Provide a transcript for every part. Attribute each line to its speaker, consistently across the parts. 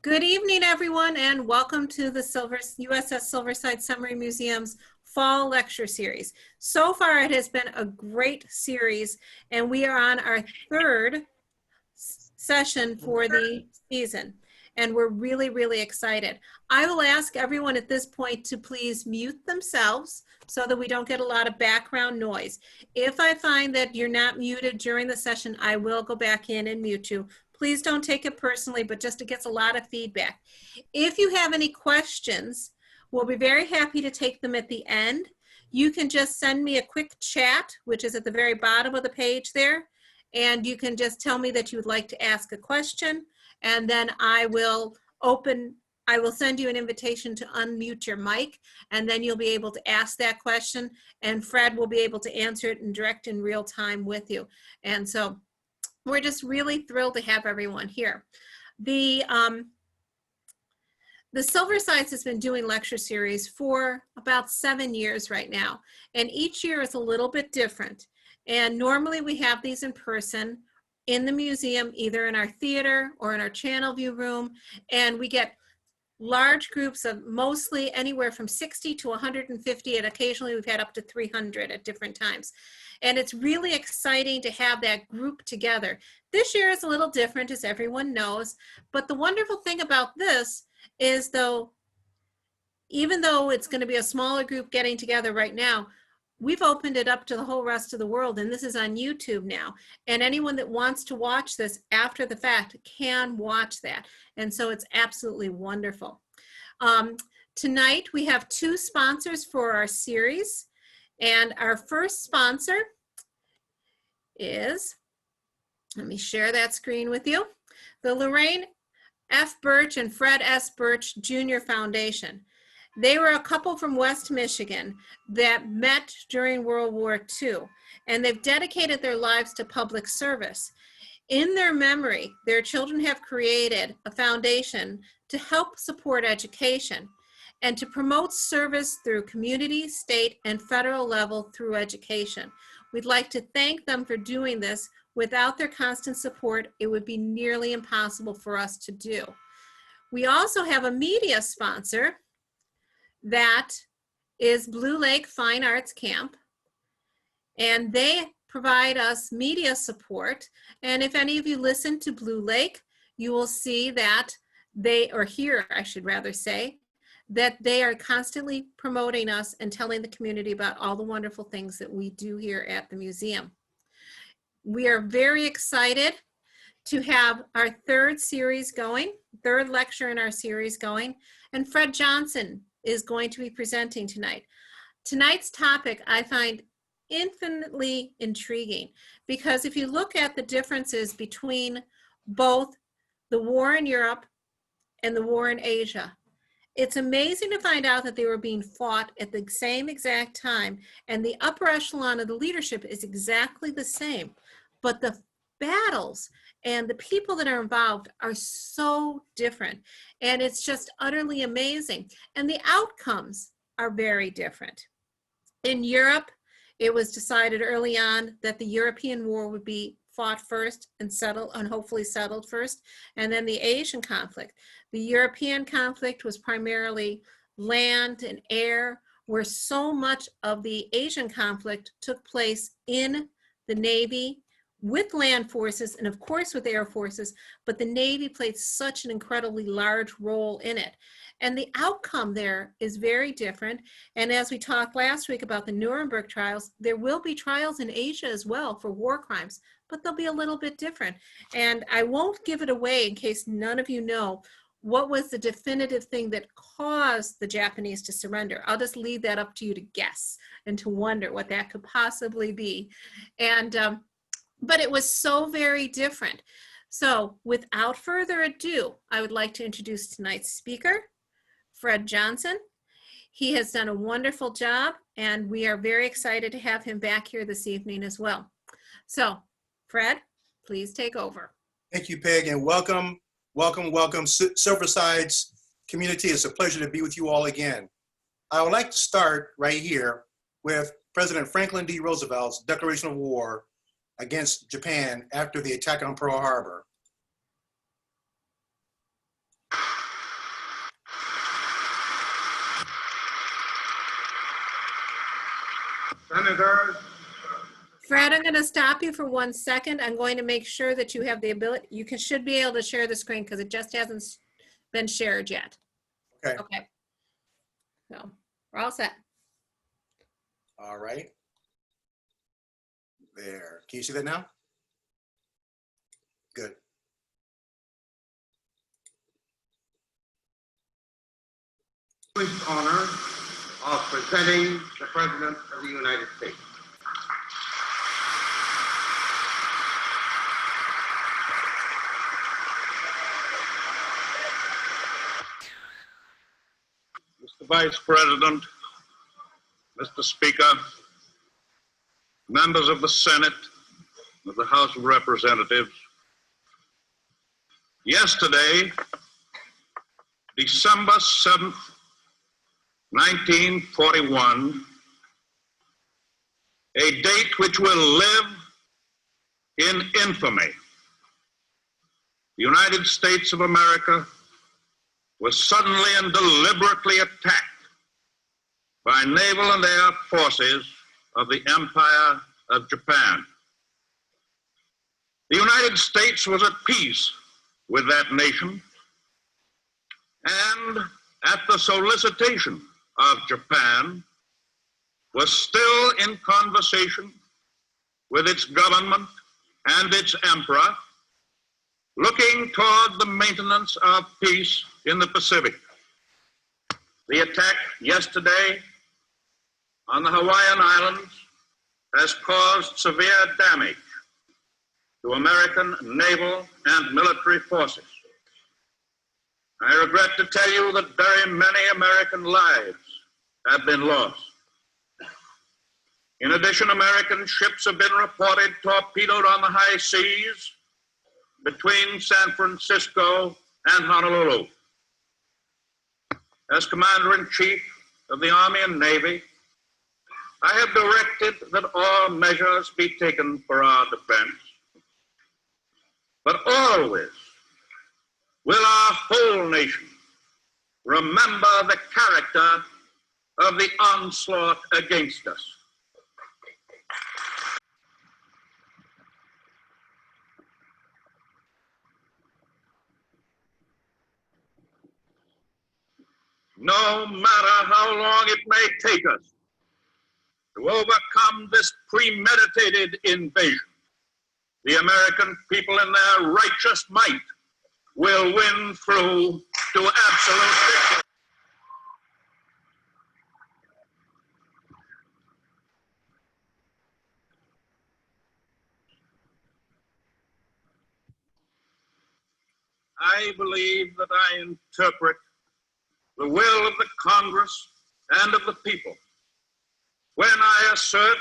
Speaker 1: Good evening, everyone, and welcome to the USS Silverside Submarine Museum's Fall Lecture Series. So far, it has been a great series, and we are on our third session for the season, and we're really, really excited. I will ask everyone at this point to please mute themselves so that we don't get a lot of background noise. If I find that you're not muted during the session, I will go back in and mute you. Please don't take it personally, but just it gets a lot of feedback. If you have any questions, we'll be very happy to take them at the end. You can just send me a quick chat, which is at the very bottom of the page there, and you can just tell me that you would like to ask a question, and then I will send you an invitation to unmute your mic, and then you'll be able to ask that question, and Fred will be able to answer it in direct in real time with you. And so we're just really thrilled to have everyone here. The Silversides has been doing lecture series for about 7 years right now, and each year is a little bit different. And normally we have these in person in the museum, either in our theater or in our channel view room, and we get large groups of mostly anywhere from 60 to 150, and occasionally we've had up to 300 at different times. And it's really exciting to have that group together. This year is a little different, as everyone knows, but the wonderful thing about this is even though it's going to be a smaller group getting together right now, we've opened it up to the whole rest of the world, and this is on YouTube now. And anyone that wants to watch this after the fact can watch that. And so it's absolutely wonderful. Tonight we have 2 sponsors for our series. And our first sponsor is, let me share that screen with you, the Lorraine F. Birch and Fred S. Birch Jr. Foundation. They were a couple from West Michigan that met during World War II, and they've dedicated their lives to public service. In their memory, their children have created a foundation to help support education and to promote service through community, state, and federal level through education. We'd like to thank them for doing this. Without their constant support, it would be nearly impossible for us to do. We also have a media sponsor that is Blue Lake Fine Arts Camp, and they provide us media support. And if any of you listen to Blue Lake, you will see that or hear, I should rather say, that they are constantly promoting us and telling the community about all the wonderful things that we do here at the museum. We are very excited to have our third lecture in our series going, and Fred Johnson is going to be presenting tonight. Tonight's topic I find infinitely intriguing, because if you look at the differences between both the war in Europe and the war in Asia, it's amazing to find out that they were being fought at the same exact time, and the upper echelon of the leadership is exactly the same. But the battles and the people that are involved are so different, and it's just utterly amazing. And the outcomes are very different. In Europe, it was decided early on that the European war would be fought first and hopefully settled first, and then the Asian conflict. The European conflict was primarily land and air, where so much of the Asian conflict took place in the Navy with land forces and of course with air forces, but the Navy played such an incredibly large role in it. And the outcome there is very different. And as we talked last week about the Nuremberg trials, there will be trials in Asia as well for war crimes, but they'll be a little bit different. And I won't give it away in case none of you know what was the definitive thing that caused the Japanese to surrender. I'll just leave that up to you to guess and to wonder what that could possibly be. And but it was so very different. So without further ado, I would like to introduce tonight's speaker, Fred Johnson. He has done a wonderful job, and we are very excited to have him back here this evening as well. So Fred, please take over.
Speaker 2: Thank you, Peg, and welcome, welcome, welcome, Silverside's community. It's a pleasure to be with you all again. I would like to start right here with President Franklin D. Roosevelt's declaration of war against Japan after the attack on Pearl Harbor.
Speaker 3: Senators,
Speaker 1: Fred, I'm going to stop you for 1 second. I'm going to make sure that you have the ability, should be able to share the screen because it just hasn't been shared yet.
Speaker 2: Okay.
Speaker 1: Okay. So we're all set.
Speaker 2: All right. There. Can you see that now? Good.
Speaker 3: with honor of presenting the President of the United States.
Speaker 4: Mr. Vice President, Mr. Speaker, members of the Senate, of the House of Representatives, yesterday, December 7th, 1941, a date which will live in infamy. The United States of America was suddenly and deliberately attacked by naval and air forces of the Empire of Japan. The United States was at peace with that nation, and at the solicitation of Japan, was still in conversation with its government and its emperor, looking toward the maintenance of peace in the Pacific. The attack yesterday on the Hawaiian Islands has caused severe damage to American naval and military forces. I regret to tell you that very many American lives have been lost. In addition, American ships have been reported torpedoed on the high seas between San Francisco and Honolulu. As Commander-in-Chief of the Army and Navy, I have directed that all measures be taken for our defense. But always will our whole nation remember the character of the onslaught against us. No matter how long it may take us to overcome this premeditated invasion, the American people in their righteous might will win through to absolute victory. I believe that I interpret the will of the Congress and of the people when I assert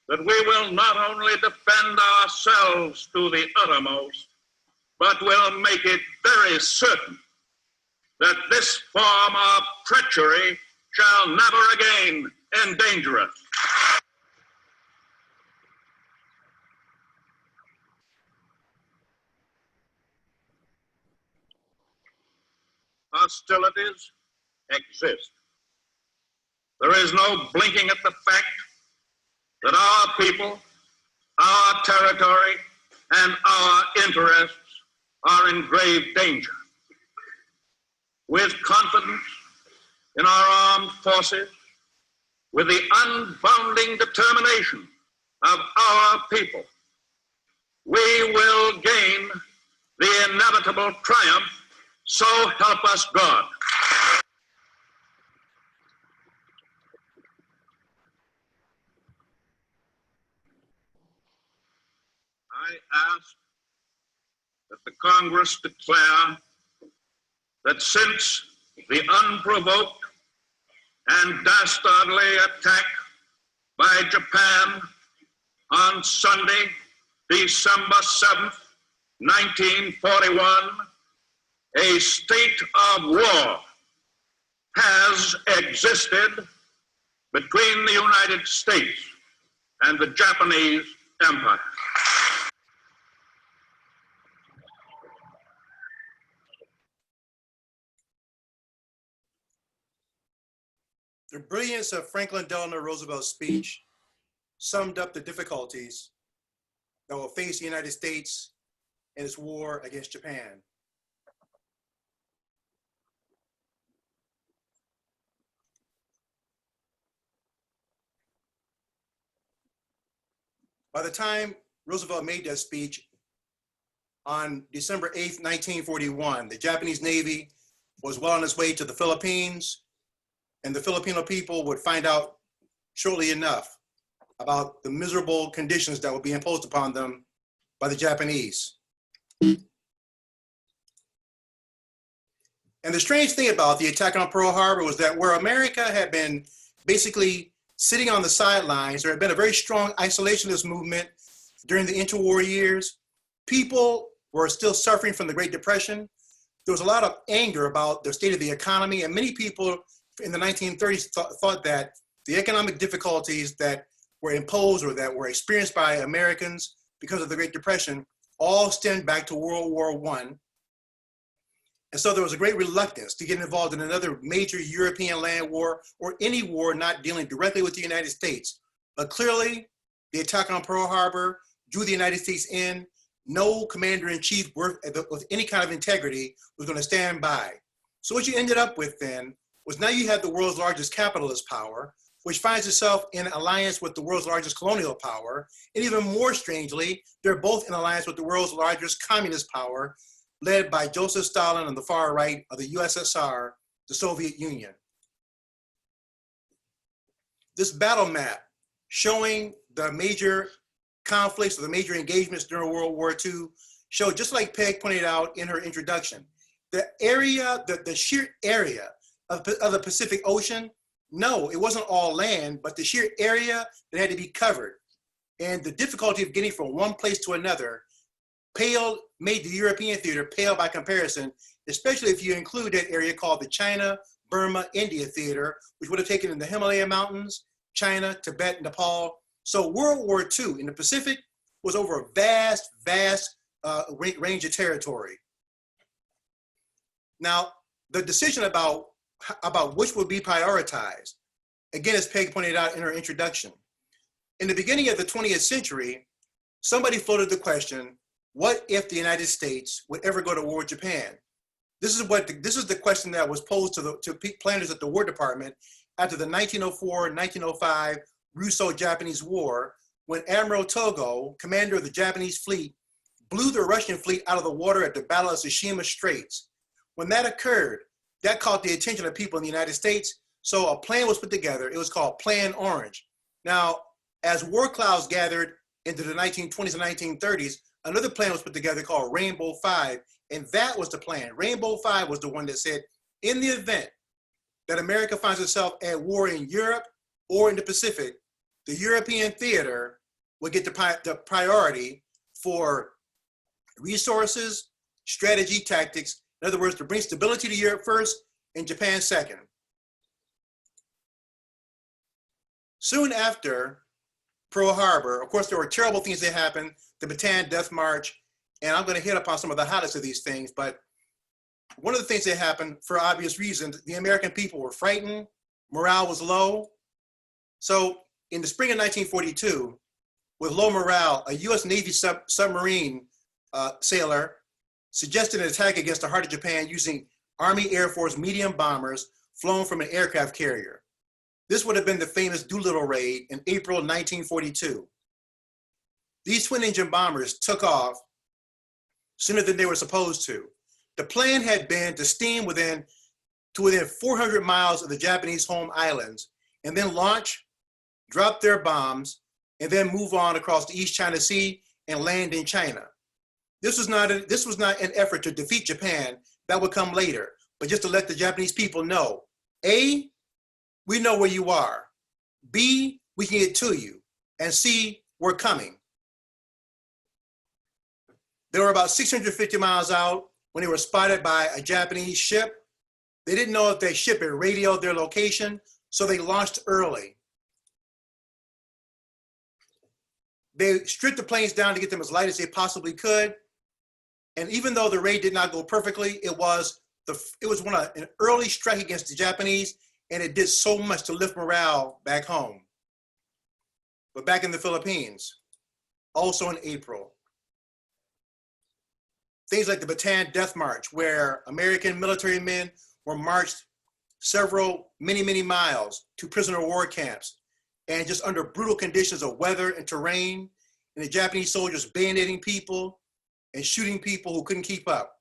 Speaker 4: that we will not only defend ourselves to the uttermost, but will make it very certain that this form of treachery shall never again endanger us. Hostilities exist. There is no blinking at the fact that our people, our territory, and our interests are in grave danger. With confidence in our armed forces, with the unbounding determination of our people, we will gain the inevitable triumph, so help us God. I ask that the Congress declare that since the unprovoked and dastardly attack by Japan on Sunday, December 7th, 1941, a state of war has existed between the United States and the Japanese Empire.
Speaker 2: The brilliance of Franklin Delano Roosevelt's speech summed up the difficulties that will face the United States in its war against Japan. By the time Roosevelt made that speech on December 8th, 1941, the Japanese Navy was well on its way to the Philippines, and the Filipino people would find out shortly enough about the miserable conditions that would be imposed upon them by the Japanese. And the strange thing about the attack on Pearl Harbor was that where America had been basically sitting on the sidelines, there had been a very strong isolationist movement during the interwar years. People were still suffering from the Great Depression. There was a lot of anger about the state of the economy, and many people in the 1930s thought that the economic difficulties that were imposed or that were experienced by Americans because of the Great Depression all stemmed back to World War I. And so there was a great reluctance to get involved in another major European land war or any war not dealing directly with the United States. But clearly, the attack on Pearl Harbor drew the United States in. No commander-in-chief with any kind of integrity was going to stand by. So what you ended up with then was now you had the world's largest capitalist power, which finds itself in alliance with the world's largest colonial power. And even more strangely, they're both in alliance with the world's largest communist power, led by Joseph Stalin on the far right of the USSR, the Soviet Union. This battle map showing the major conflicts or the major engagements during World War II showed, just like Peg pointed out in her introduction, the area, the sheer area of the Pacific Ocean. No, it wasn't all land, but the sheer area that had to be covered. And the difficulty of getting from one place to another made the European theater pale by comparison, especially if you include that area called the China, Burma, India theater, which would have taken in the Himalaya Mountains, China, Tibet, Nepal. So World War II in the Pacific was over a vast, vast range of territory. Now, the decision about which would be prioritized, again, as Peg pointed out in her introduction, in the beginning of the 20th century, somebody floated the question, what if the United States would ever go to war with Japan? This is the question that was posed to planners at the War Department after the 1904-1905 Russo-Japanese War, when Admiral Togo, commander of the Japanese fleet, blew the Russian fleet out of the water at the Battle of Tsushima Straits. When that occurred, that caught the attention of people in the United States, so a plan was put together. It was called Plan Orange. Now, as war clouds gathered into the 1920s and 1930s, another plan was put together called Rainbow Five, and that was the plan. Rainbow Five was the one that said, in the event that America finds itself at war in Europe or in the Pacific, the European theater would get the priority for resources, strategy, tactics. In other words, to bring stability to Europe first and Japan second. Soon after Pearl Harbor, of course, there were terrible things that happened, the Bataan Death March, and I'm going to hit upon some of the highlights of these things, but one of the things that happened, for obvious reasons, the American people were frightened, morale was low. So in the spring of 1942, with low morale, a US Navy submarine sailor suggested an attack against the heart of Japan using Army Air Force medium bombers flown from an aircraft carrier. This would have been the famous Doolittle raid in April 1942. These twin-engine bombers took off sooner than they were supposed to. The plan had been to steam within 400 miles of the Japanese home islands and then launch, drop their bombs, and then move on across the East China Sea and land in China. This was not an effort to defeat Japan. That would come later, but just to let the Japanese people know, A, we know where you are. B, we can get to you. And C, we're coming. They were about 650 miles out when they were spotted by a Japanese ship. They didn't know if their ship had radioed their location, so they launched early. They stripped the planes down to get them as light as they possibly could. And even though the raid did not go perfectly, it was an early strike against the Japanese, and it did so much to lift morale back home. but back in the Philippines, also in April. Things like the Bataan Death March, where American military men were marched many miles to prisoner of war camps, and just under brutal conditions of weather and terrain, and the Japanese soldiers bayoneting people and shooting people who couldn't keep up.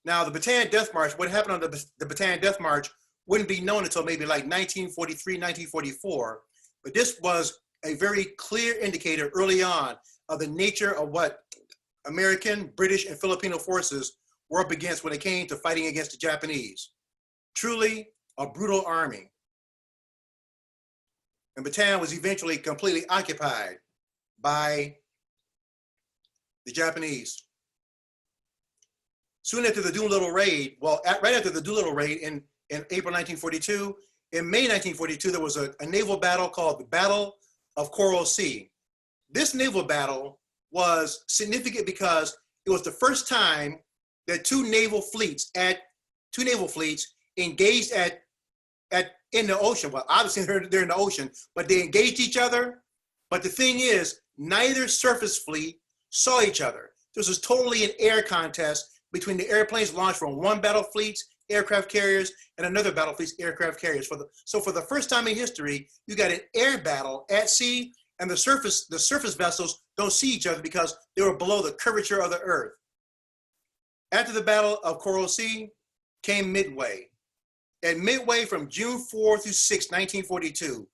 Speaker 2: Now, the Bataan Death March, what happened on the Bataan Death March wouldn't be known until maybe like 1943, 1944, but this was a very clear indicator early on of the nature of what American, British, and Filipino forces were up against when it came to fighting against the Japanese. Truly a brutal army. And Bataan was eventually completely occupied by the Japanese. Soon after the Doolittle raid, right after the Doolittle raid in April 1942, in May 1942, there was a naval battle called the Battle of Coral Sea. This naval battle was significant because it was the first time that two naval fleets engaged in the ocean. Well, obviously they're in the ocean, but they engaged each other. But the thing is, neither surface fleet saw each other. This was totally an air contest between the airplanes launched from one battle fleet's aircraft carriers and another battle fleet's aircraft carriers. So for the first time in history, you got an air battle at sea, and the surface vessels don't see each other because they were below the curvature of the earth. After the Battle of Coral Sea came Midway. At Midway from June 4 through 6, 1942,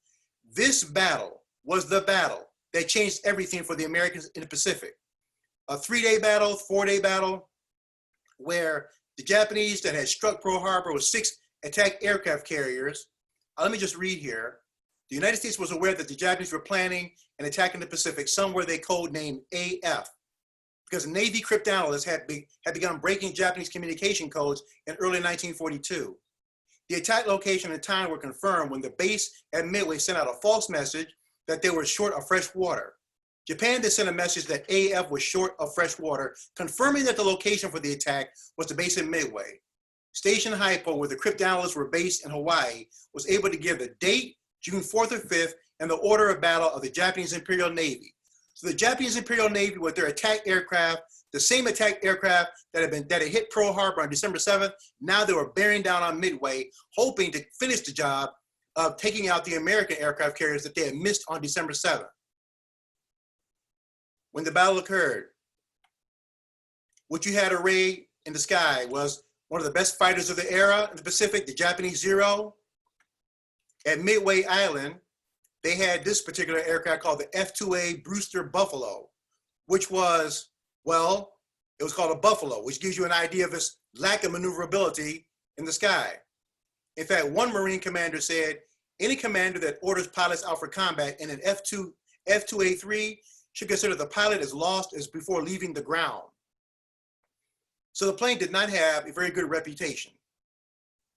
Speaker 2: this battle was the battle that changed everything for the Americans in the Pacific. A 3-day battle, 4-day battle, where the Japanese that had struck Pearl Harbor with 6 attack aircraft carriers. Let me just read here. The United States was aware that the Japanese were planning an attack in the Pacific, somewhere they codenamed AF, because Navy cryptanalysts had begun breaking Japanese communication codes in early 1942. The attack location and time were confirmed when the base at Midway sent out a false message that they were short of fresh water. Japan then sent a message that AF was short of fresh water, confirming that the location for the attack was the base in Midway. Station Hypo, where the cryptanalysts were based in Hawaii, was able to give the date, June 4th or 5th, and the order of battle of the Japanese Imperial Navy. So the Japanese Imperial Navy, with their attack aircraft, the same attack aircraft that had hit Pearl Harbor on December 7th, now they were bearing down on Midway, hoping to finish the job of taking out the American aircraft carriers that they had missed on December 7th. When the battle occurred, what you had arrayed in the sky was one of the best fighters of the era in the Pacific, the Japanese Zero. At Midway Island, they had this particular aircraft called the F-2A Brewster Buffalo, which was, well, it was called a Buffalo, which gives you an idea of its lack of maneuverability in the sky. In fact, one Marine commander said, any commander that orders pilots out for combat in an F-2A3 should consider the pilot as lost as before leaving the ground. So the plane did not have a very good reputation.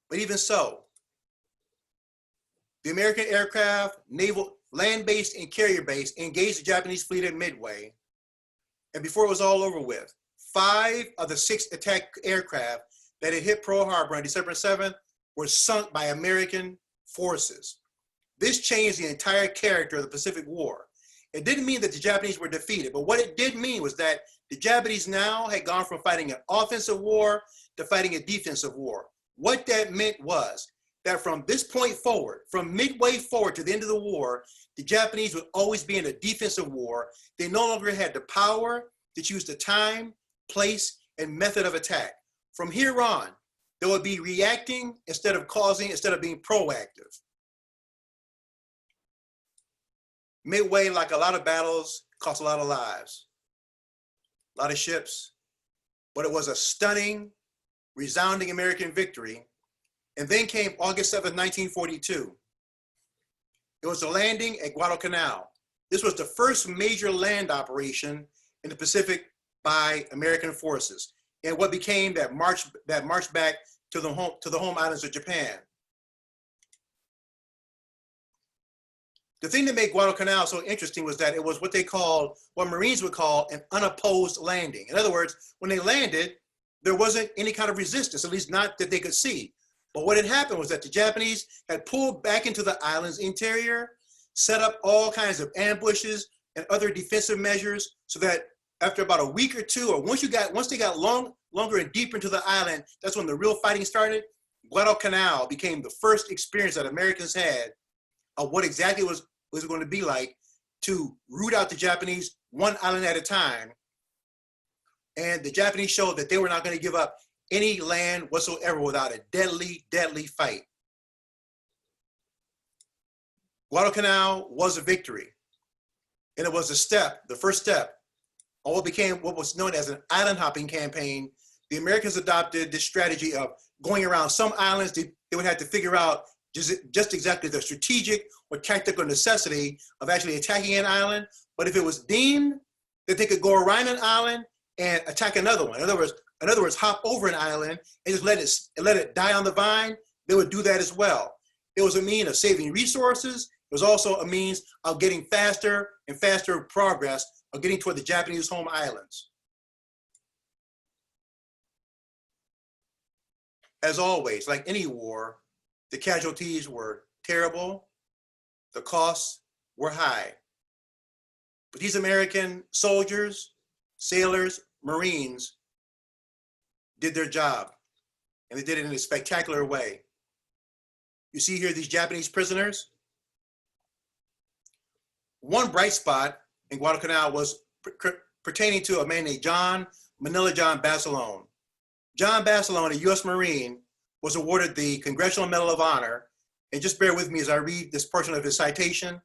Speaker 2: But even so, the American aircraft, naval, land-based and carrier-based engaged the Japanese fleet at Midway. And before it was all over with, 5 of the 6 attack aircraft that had hit Pearl Harbor on December 7th were sunk by American forces. This changed the entire character of the Pacific War. It didn't mean that the Japanese were defeated, but what it did mean was that the Japanese now had gone from fighting an offensive war to fighting a defensive war. What that meant was that from this point forward, from Midway forward to the end of the war, the Japanese would always be in a defensive war. They no longer had the power to choose the time, place, and method of attack. From here on, they would be reacting instead of causing, instead of being proactive. Midway, like a lot of battles, cost a lot of lives, a lot of ships, but it was a stunning, resounding American victory. And then came August 7th, 1942. It was the landing at Guadalcanal. This was the first major land operation in the Pacific by American forces, and what became that march back to the home islands of Japan. The thing that made Guadalcanal so interesting was that it was what Marines would call an unopposed landing. In other words, when they landed, there wasn't any kind of resistance, at least not that they could see. But what had happened was that the Japanese had pulled back into the island's interior. set up all kinds of ambushes and other defensive measures so that after about a week or two, or once they got longer and deeper into the island, that's when the real fighting started. Guadalcanal became the first experience that Americans had of what exactly was going to be like to root out the Japanese one island at a time. And the Japanese showed that they were not going to give up any land whatsoever without a deadly, deadly fight. Guadalcanal was a victory. And it was the first step on what became what was known as an island hopping campaign. The Americans adopted this strategy of going around some islands. They would have to figure out just exactly the strategic or tactical necessity of actually attacking an island. But if it was deemed that they could go around an island and attack another one, in other words, hop over an island and just let it die on the vine, they would do that as well. It was a means of saving resources. It was also a means of getting faster and faster progress of getting toward the Japanese home islands. As always, like any war, the casualties were terrible, the costs were high. But these American soldiers, sailors, Marines did their job, and they did it in a spectacular way. You see here these Japanese prisoners. One bright spot in Guadalcanal was pertaining to a man named John Basilone. John Basilone, a U.S. Marine, was awarded the Congressional Medal of Honor, and just bear with me as I read this portion of his citation,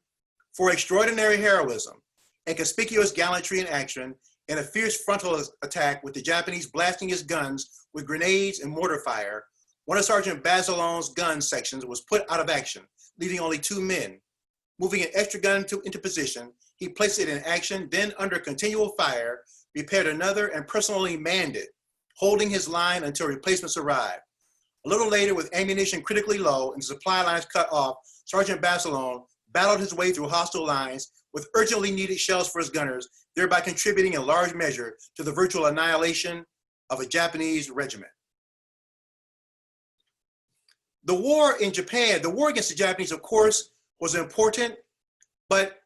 Speaker 2: for extraordinary heroism and conspicuous gallantry in action in a fierce frontal attack with the Japanese blasting his guns with grenades and mortar fire. One of Sergeant Basilone's gun sections was put out of action, leaving only 2 men. Moving an extra gun into position, he placed it in action, then under continual fire, repaired another and personally manned it, holding his line until replacements arrived. A little later, with ammunition critically low and supply lines cut off, Sergeant Basilone battled his way through hostile lines with urgently needed shells for his gunners, thereby contributing in large measure to the virtual annihilation of a Japanese regiment. The war in Japan, the war against the Japanese, of course, was important, but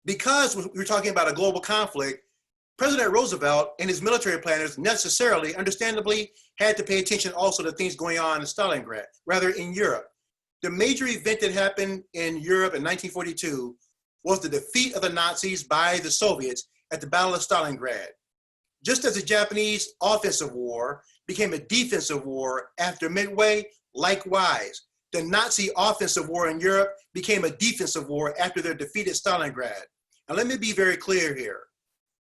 Speaker 2: because we're talking about a global conflict, President Roosevelt and his military planners necessarily, understandably, had to pay attention also to things going on in Stalingrad, rather in Europe. The major event that happened in Europe in 1942 was the defeat of the Nazis by the Soviets at the Battle of Stalingrad. Just as the Japanese offensive war became a defensive war after Midway, likewise, the Nazi offensive war in Europe became a defensive war after their defeat at Stalingrad. Now let me be very clear here.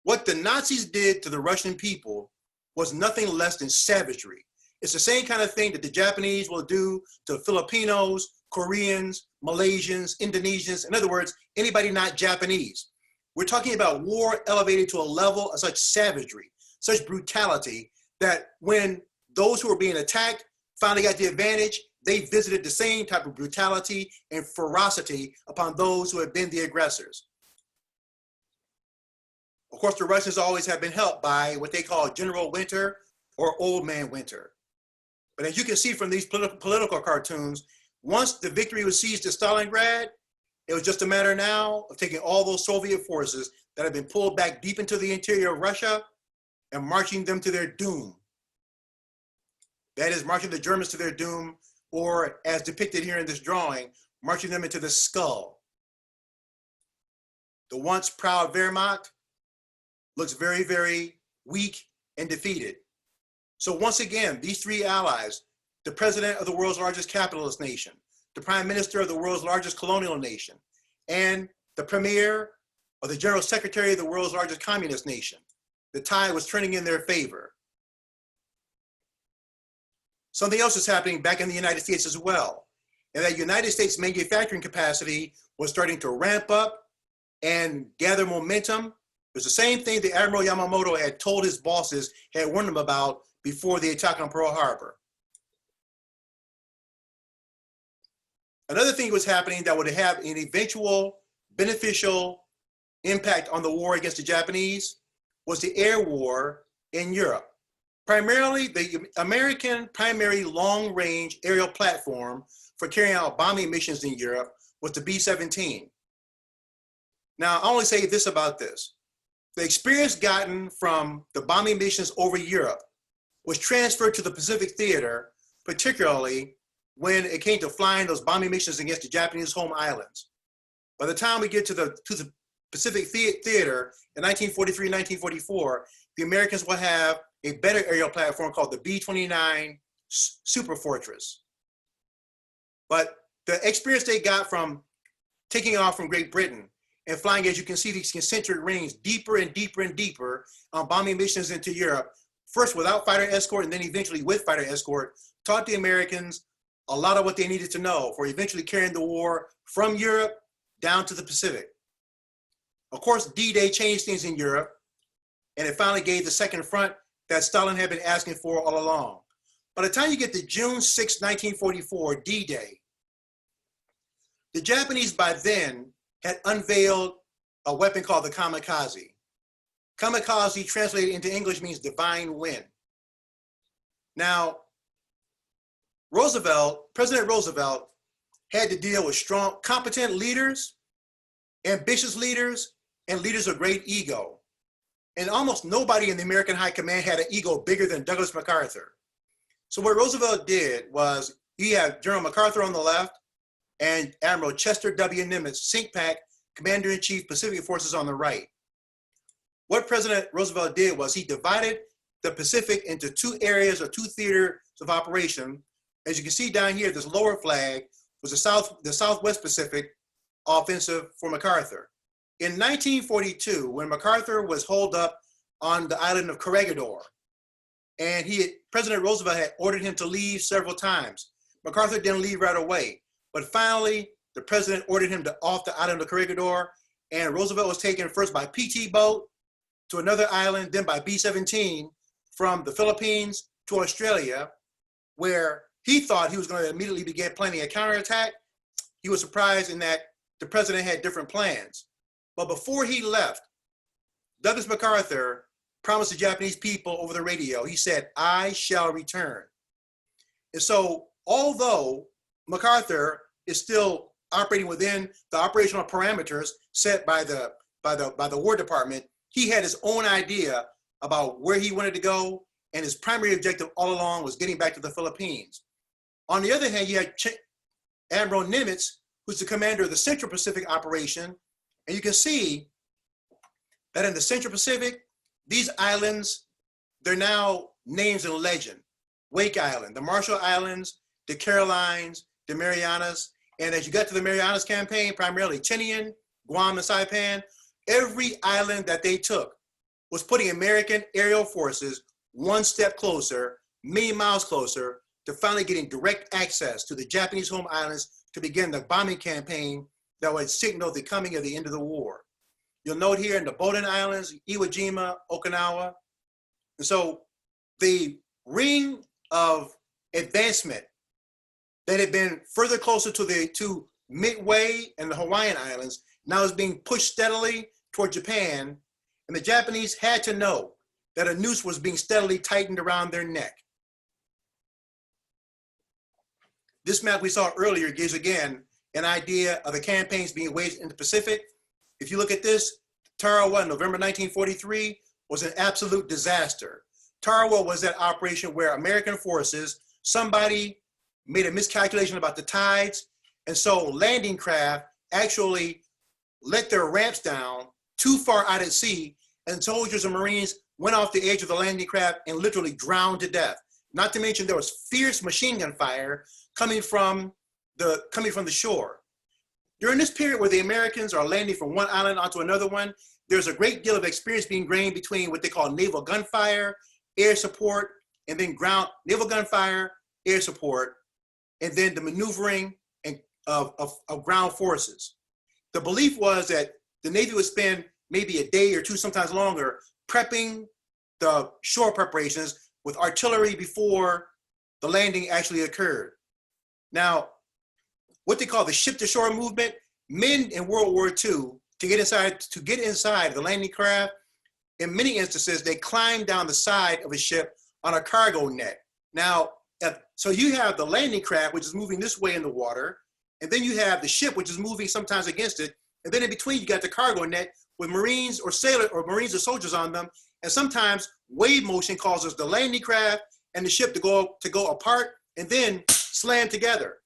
Speaker 2: What the Nazis did to the Russian people was nothing less than savagery. It's the same kind of thing that the Japanese will do to Filipinos, Koreans, Malaysians, Indonesians, in other words, anybody not Japanese. We're talking about war elevated to a level of such savagery, such brutality, that when those who were being attacked finally got the advantage, they visited the same type of brutality and ferocity upon those who had been the aggressors. Of course, the Russians always have been helped by what they call General Winter or Old Man Winter. But as you can see from these political cartoons, once the victory was seized at Stalingrad, it was just a matter now of taking all those Soviet forces that had been pulled back deep into the interior of Russia and marching them to their doom. That is, marching the Germans to their doom, or as depicted here in this drawing, marching them into the skull. The once proud Wehrmacht looks very, very weak and defeated. So once again, these three allies, the president of the world's largest capitalist nation, the prime minister of the world's largest colonial nation, and the premier or the general secretary of the world's largest communist nation, the tide was turning in their favor. Something else is happening back in the United States as well, and that United States manufacturing capacity was starting to ramp up and gather momentum. It was the same thing that Admiral Yamamoto had told his bosses, had warned them about before the attack on Pearl Harbor. Another thing was happening that would have an eventual beneficial impact on the war against the Japanese was the air war in Europe. Primarily, the American primary long-range aerial platform for carrying out bombing missions in Europe was the B-17. Now, I only say this about this. The experience gotten from the bombing missions over Europe was transferred to the Pacific Theater, particularly when it came to flying those bombing missions against the Japanese home islands. By the time we get to the Pacific Theater in 1943, 1944, the Americans will have a better aerial platform called the B-29 Super Fortress. But the experience they got from taking off from Great Britain and flying, as you can see, these concentric rings deeper and deeper and deeper on bombing missions into Europe, first without fighter escort and then eventually with fighter escort, taught the Americans a lot of what they needed to know for eventually carrying the war from Europe down to the Pacific. Of course, D-Day changed things in Europe, and it finally gave the second front that Stalin had been asking for all along. By the time you get to June 6, 1944, D-Day, the Japanese by then had unveiled a weapon called the kamikaze. Kamikaze, translated into English, means divine wind. Now, President Roosevelt had to deal with strong, competent leaders, ambitious leaders, and leaders of great ego. And almost nobody in the American high command had an ego bigger than Douglas MacArthur. So what Roosevelt did was he had General MacArthur on the left and Admiral Chester W. Nimitz, CINCPAC, Commander-in-Chief, Pacific Forces, on the right. What President Roosevelt did was he divided the Pacific into two areas or two theaters of operation. As you can see down here, this lower flag was the Southwest Pacific offensive for MacArthur. In 1942, when MacArthur was holed up on the island of Corregidor, and President Roosevelt had ordered him to leave several times. MacArthur didn't leave right away, but finally, the president ordered him off the island of Corregidor, and Roosevelt was taken first by PT boat to another island, then by B-17 from the Philippines to Australia, where he thought he was going to immediately begin planning a counterattack. He was surprised in that the president had different plans. But before he left, Douglas MacArthur promised the Japanese people over the radio, he said, "I shall return." And so, although MacArthur is still operating within the operational parameters set by the War Department, he had his own idea about where he wanted to go, and his primary objective all along was getting back to the Philippines. On the other hand, you had Admiral Nimitz, who's the commander of the Central Pacific operation, and you can see that in the Central Pacific, these islands, they're now names in legend. Wake Island, the Marshall Islands, the Carolines, the Marianas, and as you got to the Marianas campaign, primarily Tinian, Guam, and Saipan, every island that they took was putting American aerial forces one step closer, many miles closer, to finally getting direct access to the Japanese home islands to begin the bombing campaign that would signal the coming of the end of the war. You'll note here in the Bowdoin Islands, Iwo Jima, Okinawa. And so the ring of advancement that had been further closer to Midway and the Hawaiian Islands now is being pushed steadily toward Japan, and the Japanese had to know that a noose was being steadily tightened around their neck. This map we saw earlier gives, again, an idea of the campaigns being waged in the Pacific. If you look at this, Tarawa in November 1943 was an absolute disaster. Tarawa was that operation where American forces, somebody made a miscalculation about the tides, and so landing craft actually let their ramps down too far out at sea, and soldiers and Marines went off the edge of the landing craft and literally drowned to death. Not to mention there was fierce machine gun fire coming from the shore. During this period where the Americans are landing from one island onto another one, there's a great deal of experience being gained between what they call naval gunfire, air support, and then naval gunfire, air support, and then the maneuvering of ground forces. The belief was that the Navy would spend maybe a day or two, sometimes longer, prepping the shore preparations with artillery before the landing actually occurred. Now, what they call the ship-to-shore movement, men in World War II, to get inside the landing craft, in many instances, they climbed down the side of a ship on a cargo net. Now, so you have the landing craft, which is moving this way in the water, and then you have the ship, which is moving sometimes against it, And then in between, you got the cargo net with Marines or sailors or Marines or soldiers on them. And sometimes wave motion causes the landing craft and the ship to go apart and then slam together.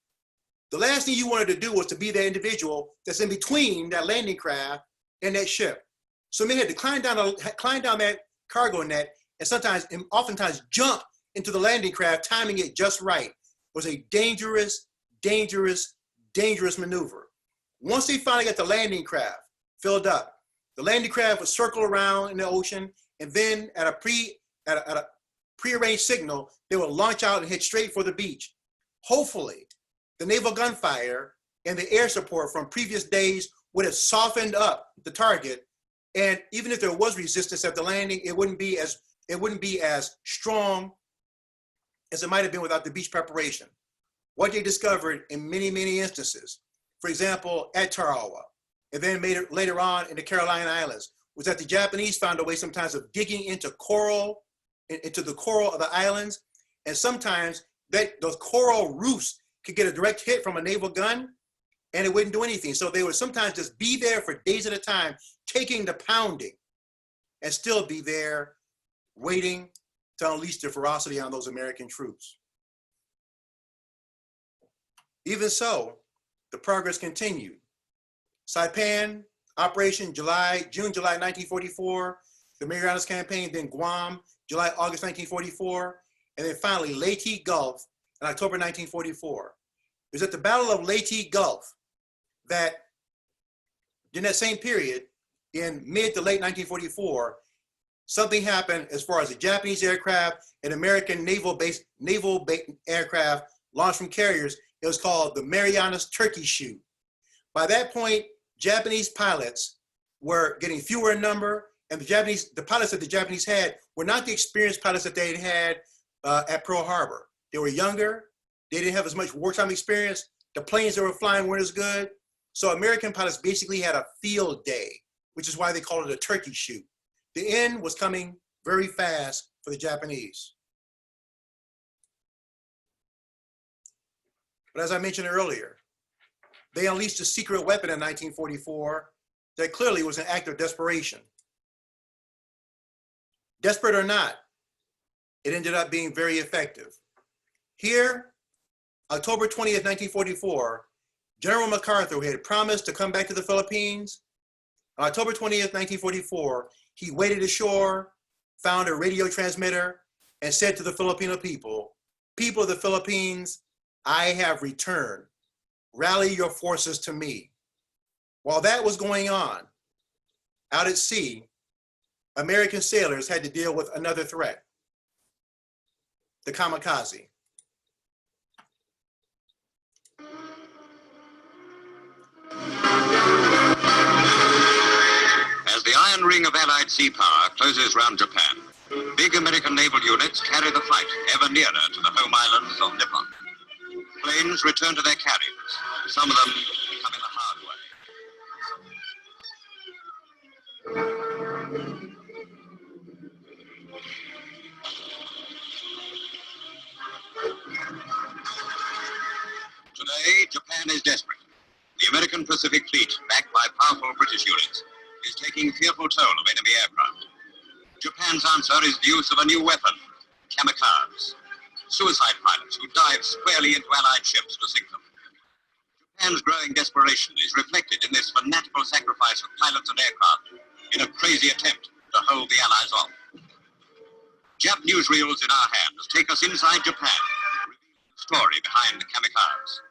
Speaker 2: The last thing you wanted to do was to be that individual that's in between that landing craft and that ship. So they had to climb down that cargo net and oftentimes jump into the landing craft, timing it just right. It was a dangerous, dangerous, dangerous maneuver. Once they finally got the landing craft filled up, the landing craft would circle around in the ocean, and then at a prearranged signal, they would launch out and head straight for the beach. Hopefully, the naval gunfire and the air support from previous days would have softened up the target, and even if there was resistance at the landing, it wouldn't be as strong as it might have been without the beach preparation. What they discovered in many, many instances, for example, at Tarawa, and then later on in the Carolina Islands, was that the Japanese found a way sometimes of digging into the coral of the islands, and sometimes those coral reefs could get a direct hit from a naval gun, and it wouldn't do anything. So they would sometimes just be there for days at a time, taking the pounding, and still be there waiting to unleash the ferocity on those American troops. Even so, the progress continued. Saipan, Operation June, July 1944, the Marianas Campaign, then Guam, July, August 1944, and then finally Leyte Gulf in October 1944. It was at the Battle of Leyte Gulf that, in that same period, in mid to late 1944, something happened as far as the Japanese aircraft and American naval aircraft launched from carriers. It was called the Marianas Turkey Shoot. By that point, Japanese pilots were getting fewer in number, and the pilots that the Japanese had were not the experienced pilots that they had at Pearl Harbor. They were younger. They didn't have as much wartime experience. The planes they were flying weren't as good. So American pilots basically had a field day, which is why they called it a turkey shoot. The end was coming very fast for the Japanese. But as I mentioned earlier, they unleashed a secret weapon in 1944 that clearly was an act of desperation. Desperate or not, it ended up being very effective. Here, October 20th, 1944, General MacArthur, who had promised to come back to the Philippines, on October 20th, 1944, he waded ashore, found a radio transmitter, and said to the Filipino people, "People of the Philippines, I have returned. Rally your forces to me." While that was going on, out at sea, American sailors had to deal with another threat, the kamikaze.
Speaker 4: As the iron ring of Allied sea power closes round Japan, big American naval units carry the fight ever nearer to the home islands of Nippon. Planes return to their carriers, some of them coming the hard way. Today, Japan is desperate. The American Pacific Fleet, backed by powerful British units, is taking fearful toll of enemy aircraft. Japan's answer is the use of a new weapon, kamikaze, suicide pilots who dive squarely into Allied ships to sink them. Japan's growing desperation is reflected in this fanatical sacrifice of pilots and aircraft in a crazy attempt to hold the Allies off. Jap newsreels in our hands take us inside Japan, revealing the story behind the kamikaze.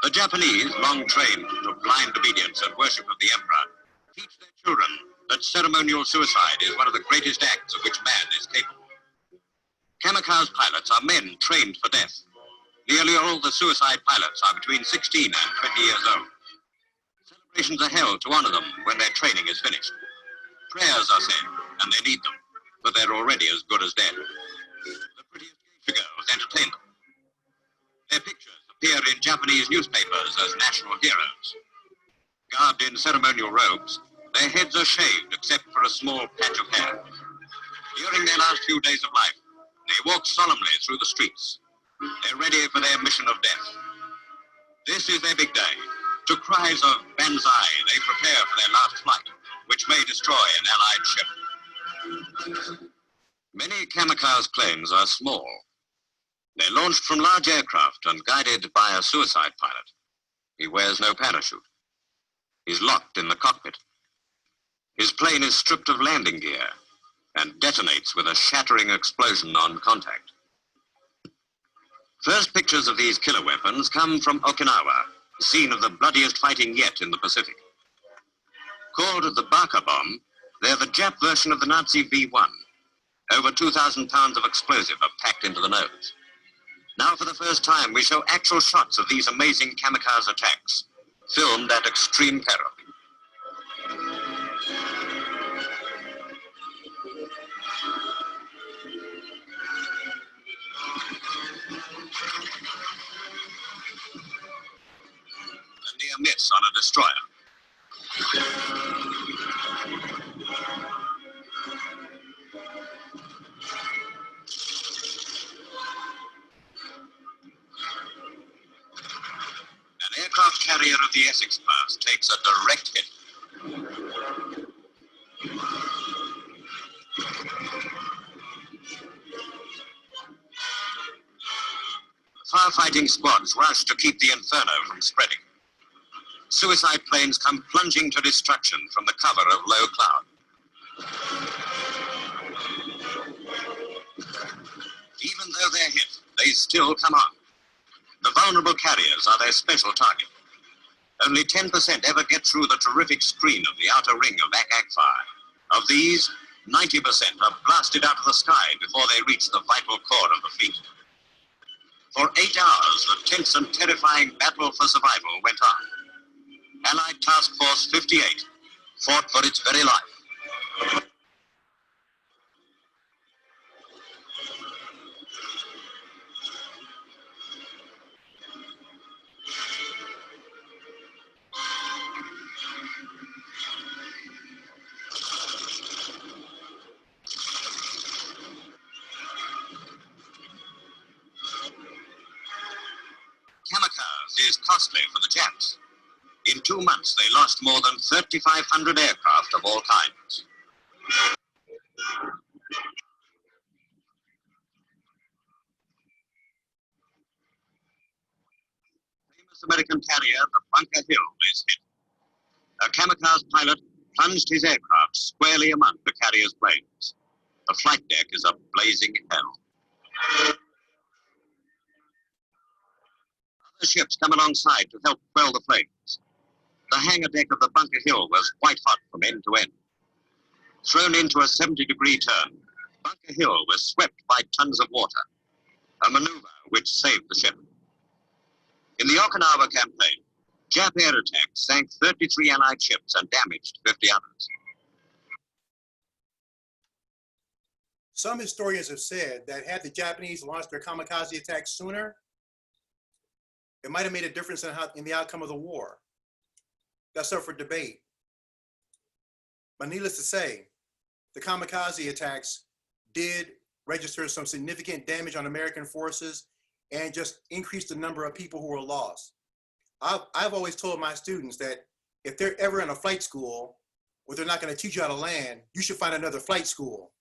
Speaker 4: The Japanese, long trained to blind obedience and worship of the emperor, teach their children that ceremonial suicide is one of the greatest acts of which man is capable. Kamikaze pilots are men trained for death. Nearly all the suicide pilots are between 16 and 20 years old. Celebrations are held to honor them when their training is finished. Prayers are said, and they need them, but they're already as good as dead. The prettiest geisha girls entertain them. Their pictures appear in Japanese newspapers as national heroes. Garbed in ceremonial robes, their heads are shaved except for a small patch of hair. During their last few days of life, they walk solemnly through the streets. They're ready for their mission of death. This is their big day.
Speaker 5: To cries of banzai, they prepare for their last flight, which may destroy an Allied ship. Many kamikaze planes are small. They're launched from large aircraft and guided by a suicide pilot. He wears no parachute. He's locked in the cockpit. His plane is stripped of landing gear and detonates with a shattering explosion on contact. First pictures of these killer weapons come from Okinawa, scene of the bloodiest fighting yet in the Pacific. Called the Baka bomb, they're the Jap version of the Nazi V1. Over 2,000 pounds of explosive are packed into the nose. Now for the first time, we show actual shots of these amazing kamikaze attacks, filmed at extreme peril. A near miss on a destroyer. An aircraft carrier of the Essex class takes a direct hit. Firefighting squads rush to keep the inferno from spreading. Suicide planes come plunging to destruction from the cover of low cloud. Even though they're hit, they still come on. The vulnerable carriers are their special target. Only 10% ever get through the terrific screen of the outer ring of Ack-Ack fire. Of these, 90% are blasted out of the sky before they reach the vital core of the fleet. For 8 hours, the tense and terrifying battle for survival went on. Allied Task Force 58 fought for its very life. Kamikaze is costly for the Japs. In 2 months, they lost more than 3,500 aircraft of all kinds. Famous American carrier, the Bunker Hill, is hit. A kamikaze pilot plunged his aircraft squarely among the carrier's planes. The flight deck is a blazing hell. Other ships come alongside to help quell the flames. The hangar deck of the Bunker Hill was white hot from end to end. Thrown into a 70-degree turn, Bunker Hill was swept by tons of water, a maneuver which saved the ship. In the Okinawa campaign, Jap air attacks sank 33 Allied ships and damaged 50 others.
Speaker 2: Some historians have said that had the Japanese launched their kamikaze attacks sooner, it might have made a difference in the outcome of the war. That's up for debate. But needless to say, the kamikaze attacks did register some significant damage on American forces and just increased the number of people who were lost. I've always told my students that if they're ever in a flight school where they're not going to teach you how to land, you should find another flight school.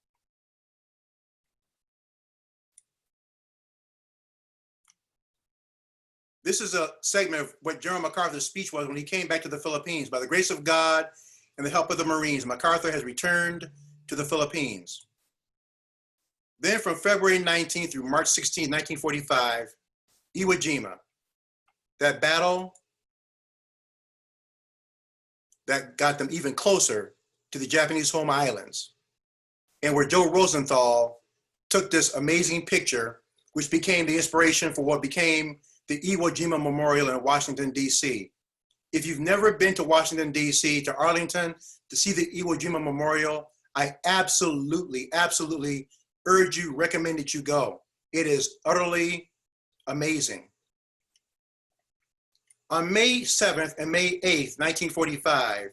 Speaker 2: This is a segment of what General MacArthur's speech was when he came back to the Philippines. By the grace of God and the help of the Marines, MacArthur has returned to the Philippines. Then from February 19 through March 16, 1945, Iwo Jima, that battle that got them even closer to the Japanese home islands, and where Joe Rosenthal took this amazing picture, which became the inspiration for what became the Iwo Jima Memorial in Washington, D.C. If you've never been to Washington, D.C., to Arlington, to see the Iwo Jima Memorial, I absolutely urge you, recommend that you go. It is utterly amazing. On May 7th and May 8th, 1945,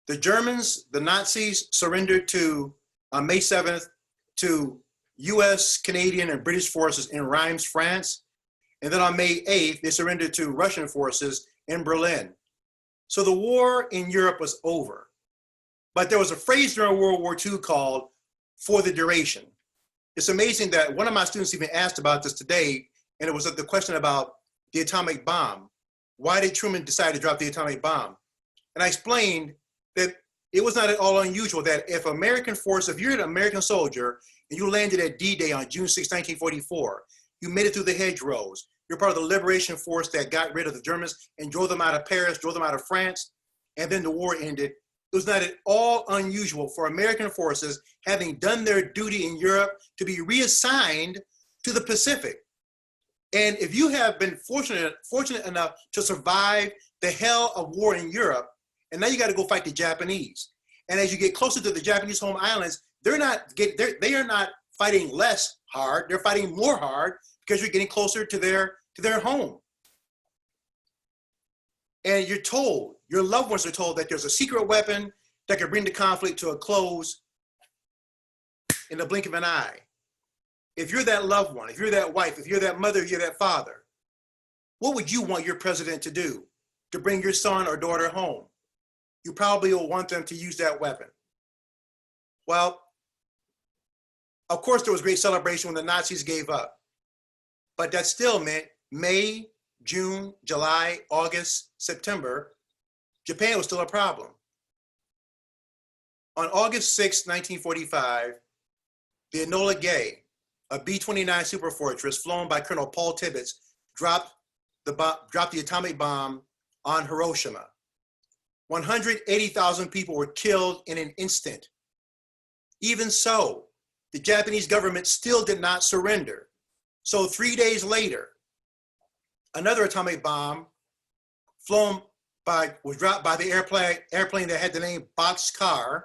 Speaker 2: the Germans, the Nazis, surrendered to, on May 7th, to US, Canadian, and British forces in Reims, France. And then on May 8th, they surrendered to Russian forces in Berlin. So the war in Europe was over. But there was a phrase during World War II called "for the duration." It's amazing that one of my students even asked about this today, and it was the question about the atomic bomb. Why did Truman decide to drop the atomic bomb? And I explained that it was not at all unusual that if American force, if you're an American soldier and you landed at D-Day on June 6, 1944, you made it through the hedgerows. You're part of the liberation force that got rid of the Germans and drove them out of Paris, drove them out of France, and then the war ended. It was not at all unusual for American forces, having done their duty in Europe, to be reassigned to the Pacific. And if you have been fortunate enough to survive the hell of war in Europe, and now you got to go fight the Japanese. And as you get closer to the Japanese home islands, they are not fighting less hard. They're fighting more hard because you're getting closer to their home. And you're told, your loved ones are told that there's a secret weapon that can bring the conflict to a close in the blink of an eye. If you're that loved one, if you're that wife, if you're that mother, if you're that father, what would you want your president to do to bring your son or daughter home? You probably will want them to use that weapon. Well, of course, there was great celebration when the Nazis gave up, but that still meant May, June, July, August, September, Japan was still a problem. On August 6, 1945, the Enola Gay, a B-29 Superfortress flown by Colonel Paul Tibbets, dropped the atomic bomb on Hiroshima. 180,000 people were killed in an instant. Even so, the Japanese government still did not surrender. So 3 days later, another atomic bomb was dropped by the airplane that had the name Bockscar.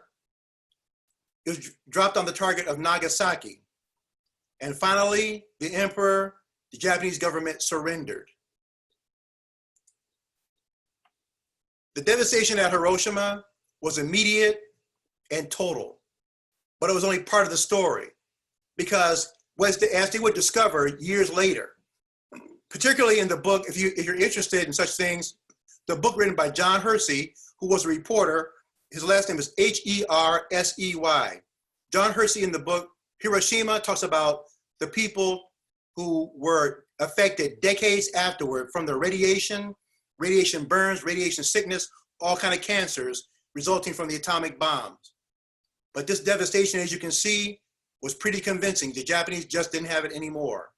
Speaker 2: It was dropped on the target of Nagasaki. And finally, the emperor, the Japanese government surrendered. The devastation at Hiroshima was immediate and total, but it was only part of the story, because as they would discover years later, particularly in the book, if you're interested in such things, the book written by John Hersey, who was a reporter, his last name is Hersey. John Hersey in the book Hiroshima talks about the people who were affected decades afterward from the radiation burns, radiation sickness, all kind of cancers resulting from the atomic bombs. But this devastation, as you can see, was pretty convincing. The Japanese just didn't have it anymore.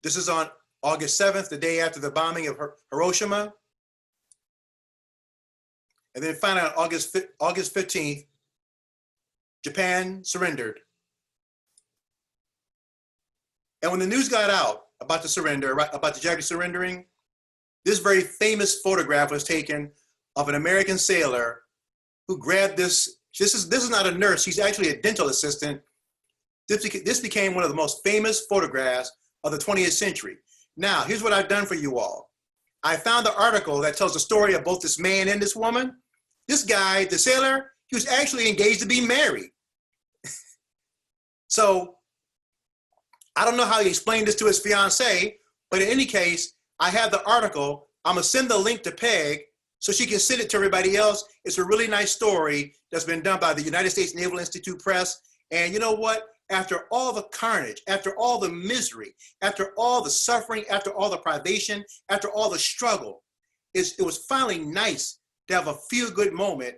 Speaker 2: This is on August 7th, the day after the bombing of Hiroshima. And then finally on August 15th, Japan surrendered. And when the news got out about the surrender, about the Japanese surrendering, this very famous photograph was taken of an American sailor who grabbed this. This is not a nurse, she's actually a dental assistant. This became one of the most famous photographs of the 20th century. Now, here's what I've done for you all. I found the article that tells the story of both this man and this woman. This guy, the sailor, he was actually engaged to be married. So I don't know how he explained this to his fiancée, but in any case, I have the article. I'm gonna send the link to Peg so she can send it to everybody else. It's a really nice story that's been done by the United States Naval Institute Press. And you know what? After all the carnage, after all the misery, after all the suffering, after all the privation, after all the struggle, it was finally nice to have a feel-good moment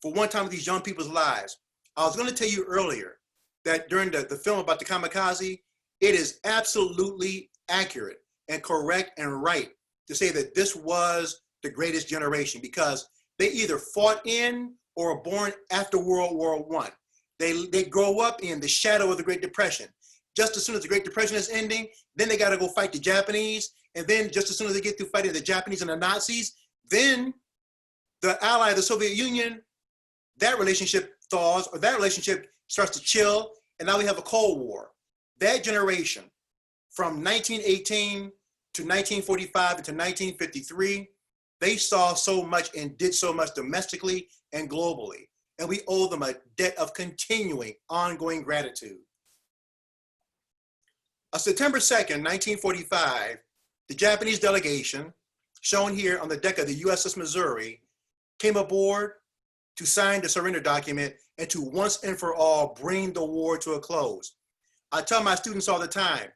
Speaker 2: for one time in these young people's lives. I was gonna tell you earlier that during the film about the kamikaze, it is absolutely accurate and correct and right to say that this was the greatest generation, because they either fought in or were born after World War I. They grow up in the shadow of the Great Depression. Just as soon as the Great Depression is ending, then they got to go fight the Japanese. And then just as soon as they get through fighting the Japanese and the Nazis, then the ally, the Soviet Union, that relationship thaws, or that relationship starts to chill. And now we have a Cold War. That generation from 1918 to 1945 to 1953, they saw so much and did so much domestically and globally. And we owe them a debt of continuing, ongoing gratitude. On September 2nd, 1945, the Japanese delegation, shown here on the deck of the USS Missouri, came aboard to sign the surrender document and to once and for all bring the war to a close. I tell my students all the time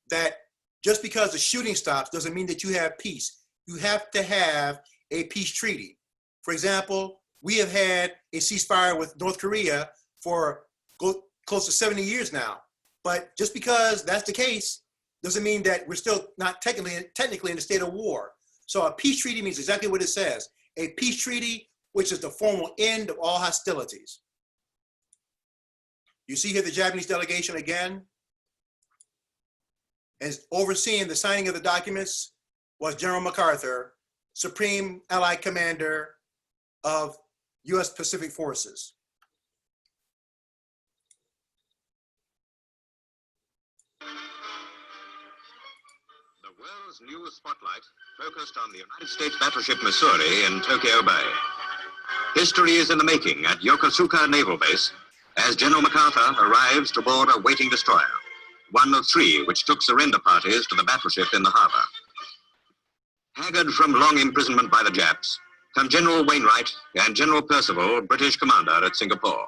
Speaker 2: that just because the shooting stops doesn't mean that you have peace. You have to have a peace treaty. For example, we have had a ceasefire with North Korea for close to 70 years now. But just because that's the case doesn't mean that we're still not technically in a state of war. So a peace treaty means exactly what it says. A peace treaty, which is the formal end of all hostilities. You see here the Japanese delegation again. And overseeing the signing of the documents was General MacArthur, Supreme Allied Commander of U.S. Pacific Forces.
Speaker 5: The world's new spotlight focused on the United States battleship Missouri in Tokyo Bay. History is in the making at Yokosuka Naval Base as General MacArthur arrives to board a waiting destroyer, one of three which took surrender parties to the battleship in the harbor. Haggard from long imprisonment by the Japs, come General Wainwright and General Percival, British commander at Singapore.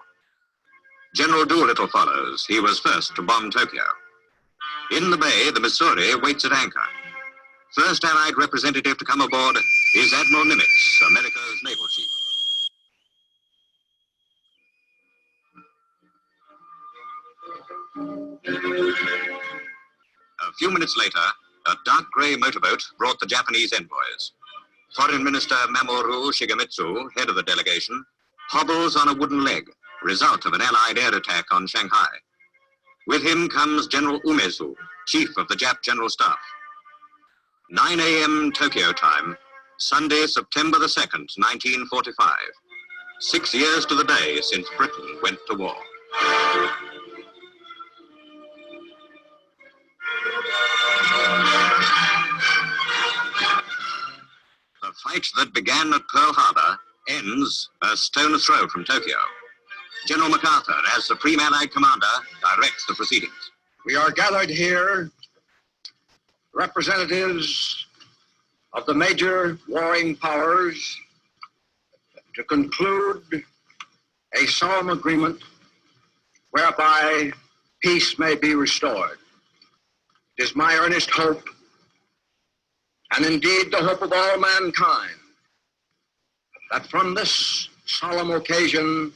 Speaker 5: General Doolittle follows. He was first to bomb Tokyo. In the bay, the Missouri waits at anchor. First Allied representative to come aboard is Admiral Nimitz, America's naval chief. A few minutes later, a dark gray motorboat brought the Japanese envoys. Foreign Minister Mamoru Shigemitsu, head of the delegation, hobbles on a wooden leg, result of an Allied air attack on Shanghai. With him comes General Umezu, chief of the Jap General Staff. 9 a.m. Tokyo time, Sunday, September the 2nd, 1945. 6 years to the day since Britain went to war. The fight that began at Pearl Harbor ends a stone's throw from Tokyo. General MacArthur, as Supreme Allied Commander, directs the proceedings.
Speaker 3: We are gathered here, representatives of the major warring powers, to conclude a solemn agreement whereby peace may be restored. It is my earnest hope, and indeed the hope of all mankind, that from this solemn occasion,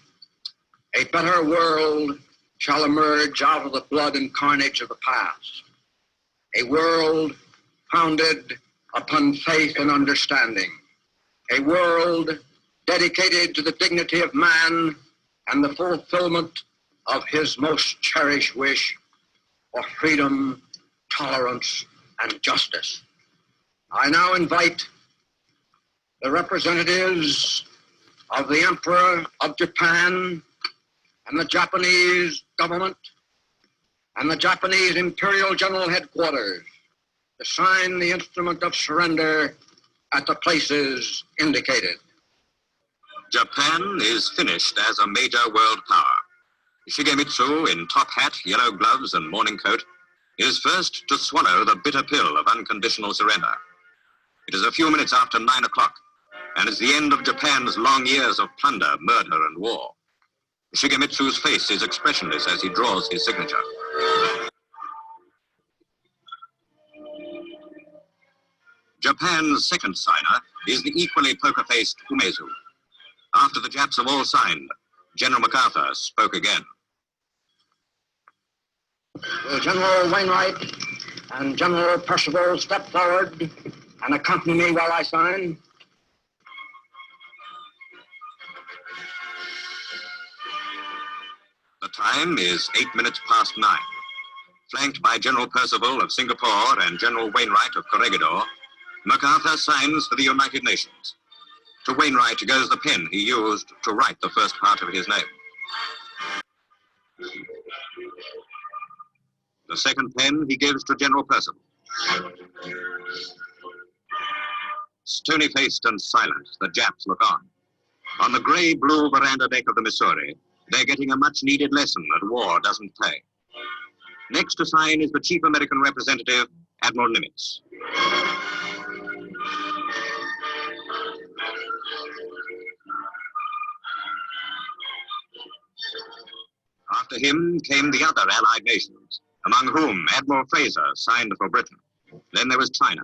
Speaker 3: a better world shall emerge out of the blood and carnage of the past. A world founded upon faith and understanding. A world dedicated to the dignity of man and the fulfillment of his most cherished wish for freedom, tolerance, and justice. I now invite the representatives of the Emperor of Japan and the Japanese government and the Japanese Imperial General Headquarters to sign the instrument of surrender at the places indicated.
Speaker 5: Japan is finished as a major world power. Shigemitsu, in top hat, yellow gloves, and morning coat, is first to swallow the bitter pill of unconditional surrender. It is a few minutes after 9 o'clock, and is the end of Japan's long years of plunder, murder, and war. Shigemitsu's face is expressionless as he draws his signature. Japan's second signer is the equally poker-faced Umezu. After the Japs have all signed, General MacArthur spoke again.
Speaker 3: Will General Wainwright and General Percival step forward and accompany me while I sign?
Speaker 5: The time is 8 minutes past 9. Flanked by General Percival of Singapore and General Wainwright of Corregidor, MacArthur signs for the United Nations. To Wainwright goes the pen he used to write the first part of his name. The second pen he gives to General Percival. Stony-faced and silent, the Japs look on. On the gray-blue veranda deck of the Missouri, they're getting a much-needed lesson that war doesn't pay. Next to sign is the chief American representative, Admiral Nimitz.
Speaker 3: After him came the other Allied nations, among whom Admiral Fraser signed for Britain. Then there was China,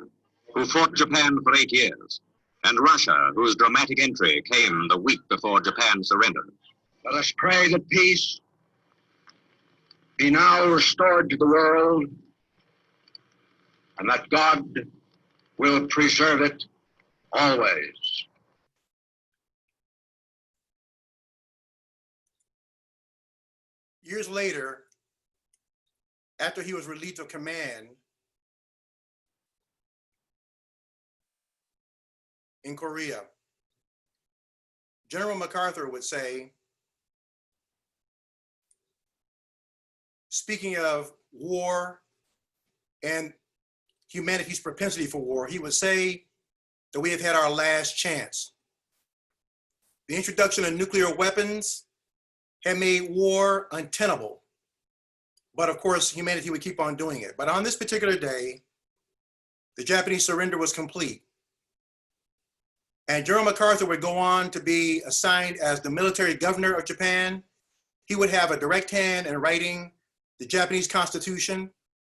Speaker 3: who fought Japan for 8 years, and Russia, whose dramatic entry came the week before Japan surrendered. Let us pray that peace be now restored to the world, and that God will preserve it always.
Speaker 2: Years later, after he was relieved of command in Korea, General MacArthur would say, speaking of war and humanity's propensity for war, he would say that we have had our last chance. The introduction of nuclear weapons had made war untenable. But of course, humanity would keep on doing it. But on this particular day, the Japanese surrender was complete. And General MacArthur would go on to be assigned as the military governor of Japan. He would have a direct hand in writing the Japanese Constitution,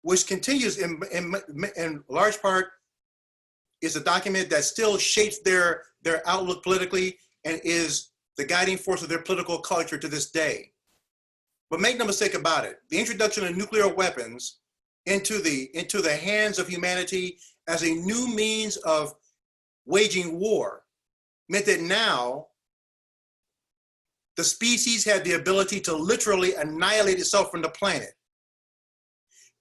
Speaker 2: which continues in large part is a document that still shapes their outlook politically and is the guiding force of their political culture to this day. But make no mistake about it, the introduction of nuclear weapons into the hands of humanity as a new means of waging war meant that now the species had the ability to literally annihilate itself from the planet.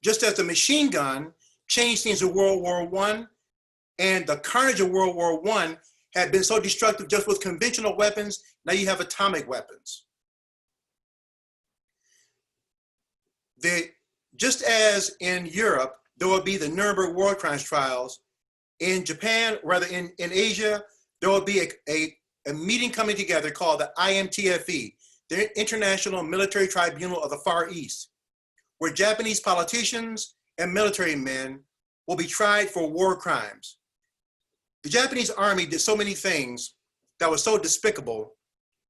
Speaker 2: Just as the machine gun changed things in World War I, and the carnage of World War I had been so destructive just with conventional weapons, now you have atomic weapons. Just as in Europe, there will be the Nuremberg war crimes trials, in Japan, rather in Asia, there will be a meeting coming together called the IMTFE, the International Military Tribunal of the Far East, where Japanese politicians and military men will be tried for war crimes. The Japanese army did so many things that was so despicable,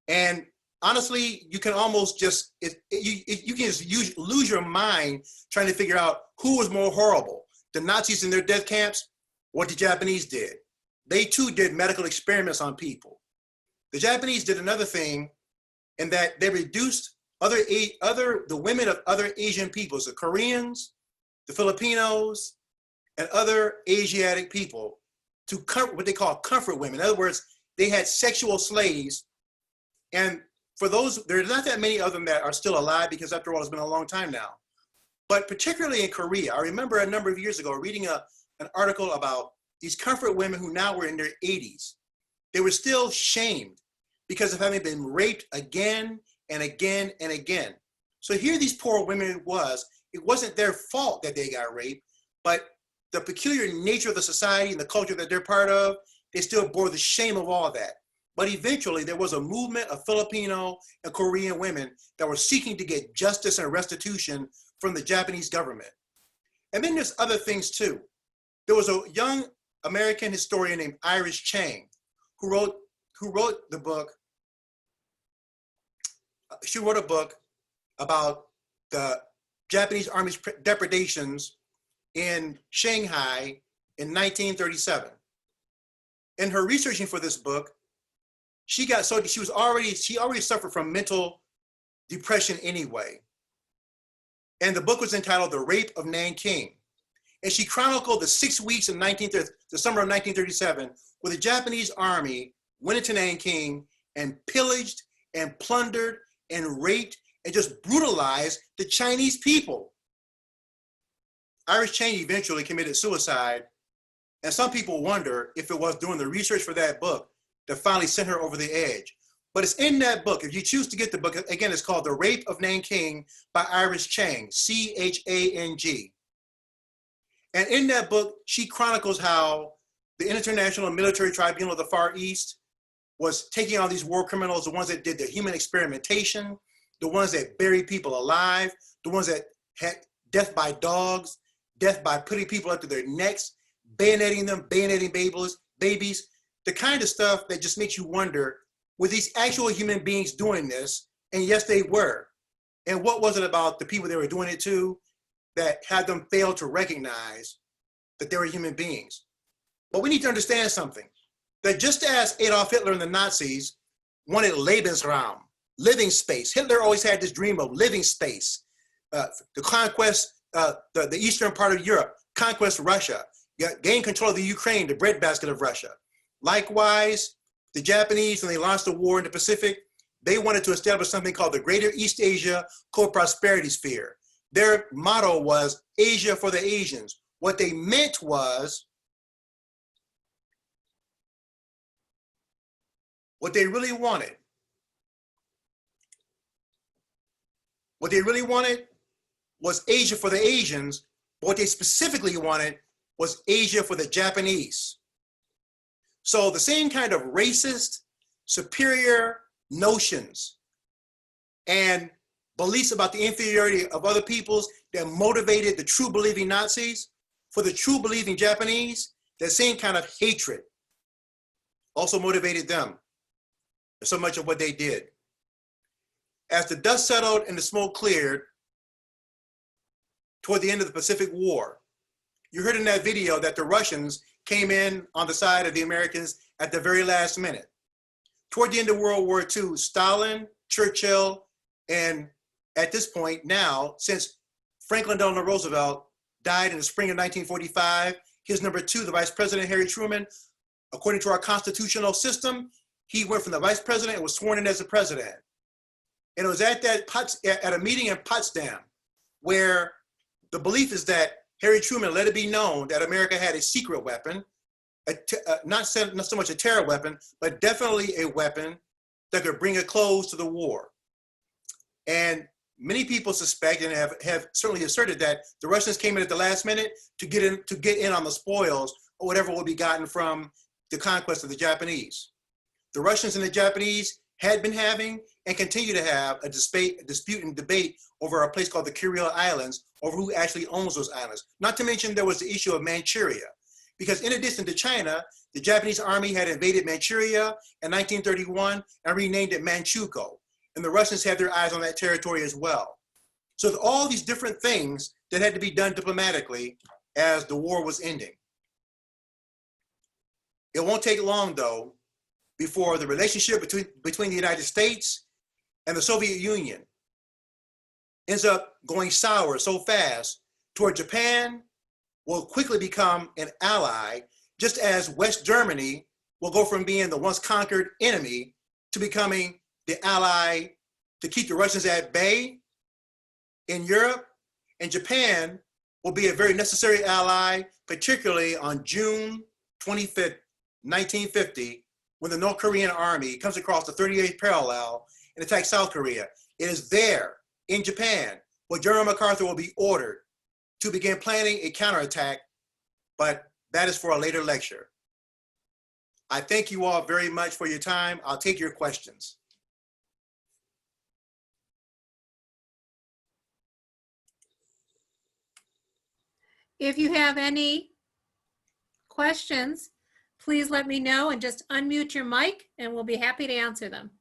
Speaker 2: and honestly, you can almost just, you can just lose your mind trying to figure out who was more horrible, the Nazis in their death camps, what the Japanese did. They too did medical experiments on people. The Japanese did another thing in that they reduced the women of other Asian peoples, the Koreans, the Filipinos, and other Asiatic people to what they call comfort women. In other words, they had sexual slaves. And for those, there's not that many of them that are still alive because after all, it's been a long time now. But particularly in Korea, I remember a number of years ago reading an article about these comfort women who now were in their 80s. They were still shamed because of having been raped again and again and again. So here these poor women it wasn't their fault that they got raped, but the peculiar nature of the society and the culture that they're part of, they still bore the shame of all that. But eventually there was a movement of Filipino and Korean women that were seeking to get justice and restitution from the Japanese government. And then there's other things too. There was a young American historian named Iris Chang who wrote the book. She wrote a book about the Japanese Army's depredations in Shanghai in 1937. In her researching for this book, she already suffered from mental depression anyway. And the book was entitled The Rape of Nanking. And she chronicled the 6 weeks in the summer of 1937, where the Japanese army went into Nanking and pillaged and plundered and raped and just brutalized the Chinese people. Iris Chang eventually committed suicide, and some people wonder if it was doing the research for that book that finally sent her over the edge. But it's in that book. If you choose to get the book, again, it's called The Rape of Nanking by Iris Chang, C-H-A-N-G. And in that book, she chronicles how the International Military Tribunal of the Far East was taking on these war criminals, the ones that did the human experimentation, the ones that buried people alive, the ones that had death by dogs, death by putting people up to their necks, bayoneting them, bayoneting babies, the kind of stuff that just makes you wonder, were these actual human beings doing this? And yes, they were. And what was it about the people they were doing it to that had them fail to recognize that they were human beings? But we need to understand something, that just as Adolf Hitler and the Nazis wanted Lebensraum, living space, Hitler always had this dream of living space, the conquest, the eastern part of Europe, conquest Russia, gain control of the Ukraine, the breadbasket of Russia. Likewise, the Japanese, when they launched the war in the Pacific, they wanted to establish something called the Greater East Asia Co-Prosperity Sphere. Their motto was Asia for the Asians. What they meant was, what they really wanted was Asia for the Asians, but what they specifically wanted was Asia for the Japanese. So the same kind of racist, superior notions and beliefs about the inferiority of other peoples that motivated the true believing Nazis, for the true believing Japanese, that same kind of hatred also motivated them. So much of what they did. As the dust settled and the smoke cleared toward the end of the Pacific War, you heard in that video that the Russians came in on the side of the Americans at the very last minute. Toward the end of World War II, Stalin, Churchill, and at this point now, since Franklin Delano Roosevelt died in the spring of 1945, his number two, the Vice President Harry Truman, according to our constitutional system, he went from the vice president and was sworn in as the president. And it was at a meeting in Potsdam where the belief is that Harry Truman let it be known that America had a secret weapon, not so much a terror weapon, but definitely a weapon that could bring a close to the war. And many people suspect and have certainly asserted that the Russians came in at the last minute to get in on the spoils or whatever will be gotten from the conquest of the Japanese. The Russians and the Japanese had been having and continue to have a dispute and debate over a place called the Kuril Islands, over who actually owns those islands. Not to mention there was the issue of Manchuria, because in addition to China, the Japanese army had invaded Manchuria in 1931 and renamed it Manchukuo. And the Russians had their eyes on that territory as well. So all these different things that had to be done diplomatically as the war was ending. It won't take long though before the relationship between the United States and the Soviet Union ends up going sour so fast toward Japan will quickly become an ally, just as West Germany will go from being the once conquered enemy to becoming the ally to keep the Russians at bay in Europe. And Japan will be a very necessary ally, particularly on June 25th, 1950, when the North Korean army comes across the 38th parallel and attacks South Korea. It is there in Japan where General MacArthur will be ordered to begin planning a counterattack, but that is for a later lecture. I thank you all very much for your time. I'll take your questions.
Speaker 1: If you have any questions, please let me know and just unmute your mic and we'll be happy to answer them.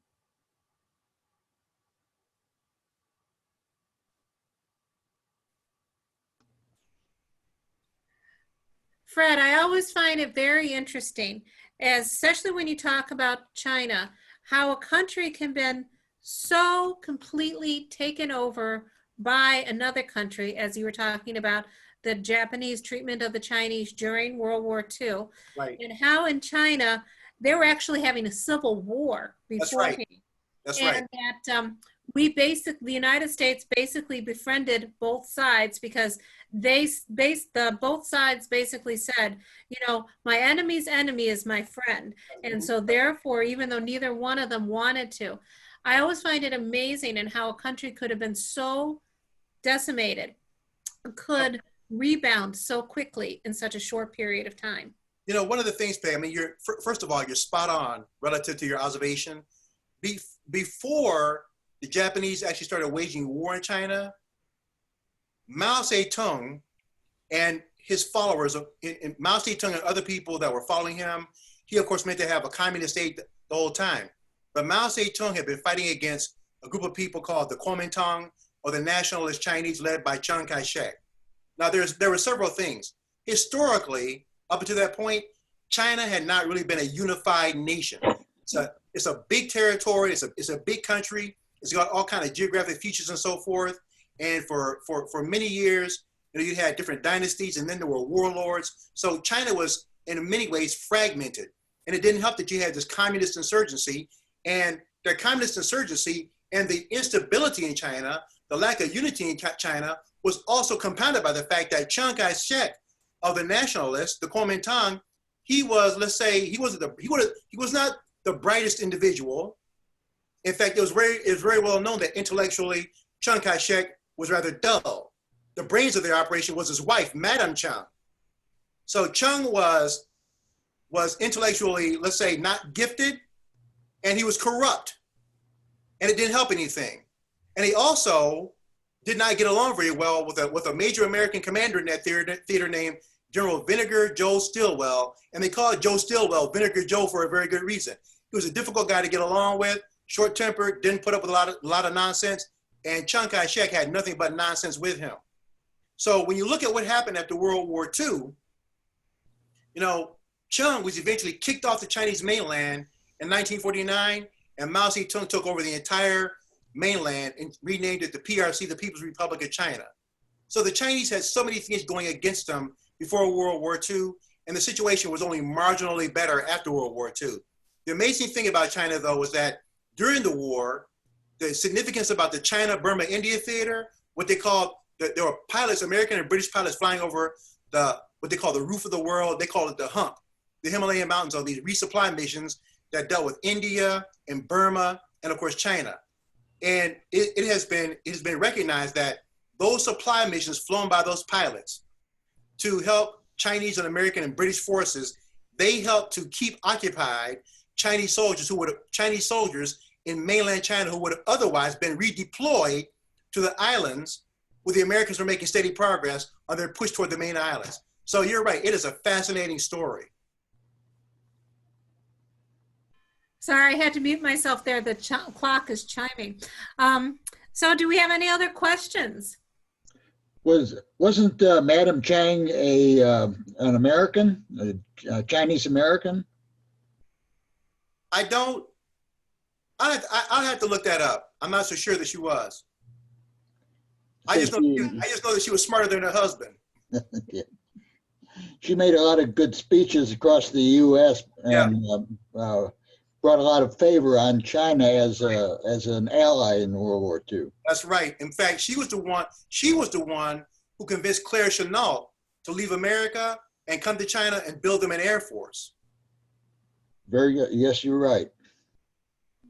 Speaker 1: Fred, I always find it very interesting, especially when you talk about China, how a country can be so completely taken over by another country, as you were talking about the Japanese treatment of the Chinese during World War II,
Speaker 2: Right.
Speaker 1: and how in China, they were actually having a civil war beforehand.
Speaker 2: That's right.
Speaker 1: And that the United States basically befriended both sides because both sides basically said, you know, my enemy's enemy is my friend. And so therefore, even though neither one of them wanted to, I always find it amazing in how a country could have been so decimated, could rebound so quickly in such a short period of time.
Speaker 2: You know, one of the things, Peg, I mean, first of all, you're spot on relative to your observation. Before the Japanese actually started waging war in China, Mao Zedong and his followers, Mao Zedong and other people that were following him, he of course meant to have a communist state the whole time. But Mao Zedong had been fighting against a group of people called the Kuomintang, of the nationalist Chinese led by Chiang Kai-shek. Now, there were several things. Historically, up until that point, China had not really been a unified nation. It's a big territory. It's a big country. It's got all kind of geographic features and so forth. And for many years, you had different dynasties, and then there were warlords. So China was, in many ways, fragmented. And it didn't help that you had this communist insurgency, and the communist insurgency and the instability in China, the lack of unity in China, was also compounded by the fact that Chiang Kai-shek of the nationalists, the Kuomintang, he was, let's say, he was not the brightest individual. In fact, it was very well known that intellectually, Chiang Kai-shek was rather dull. The brains of the operation was his wife, Madame Chiang. So Chiang was intellectually, let's say, not gifted, and he was corrupt, and it didn't help anything. And he also did not get along very well with a major American commander in that theater named General Vinegar Joe Stilwell, and they called Joe Stilwell Vinegar Joe for a very good reason. He was a difficult guy to get along with, short-tempered, didn't put up with a lot of nonsense, and Chiang Kai-shek had nothing but nonsense with him. So when you look at what happened after World War II, Chiang was eventually kicked off the Chinese mainland in 1949, and Mao Zedong took over the entire mainland and renamed it the PRC, the People's Republic of China. So the Chinese had so many things going against them before World War II, and the situation was only marginally better after World War II. The amazing thing about China, though, was that during the war, the significance about the China-Burma-India theater, what they called, there were pilots, American and British pilots flying over what they call the roof of the world. They call it the hump. The Himalayan mountains are these resupply missions that dealt with India and Burma and, of course, China. And it has been recognized that those supply missions flown by those pilots to help Chinese and American and British forces, they helped to keep occupied Chinese soldiers in mainland China who would have otherwise been redeployed to the islands where the Americans were making steady progress on their push toward the main islands. So you're right, it is a fascinating story.
Speaker 1: Sorry, I had to mute myself there. The clock is chiming. So do we have any other questions?
Speaker 6: Wasn't Madam Chiang an American, a Chinese American?
Speaker 2: I'll have to look that up. I'm not so sure that she was. I just know that she was smarter than her husband.
Speaker 6: Yeah. She made a lot of good speeches across the U.S. and brought a lot of favor on China as an ally in World War II.
Speaker 2: That's right. In fact, she was the one who convinced Claire Chennault to leave America and come to China and build them an air force.
Speaker 6: Very good. Yes, you're right.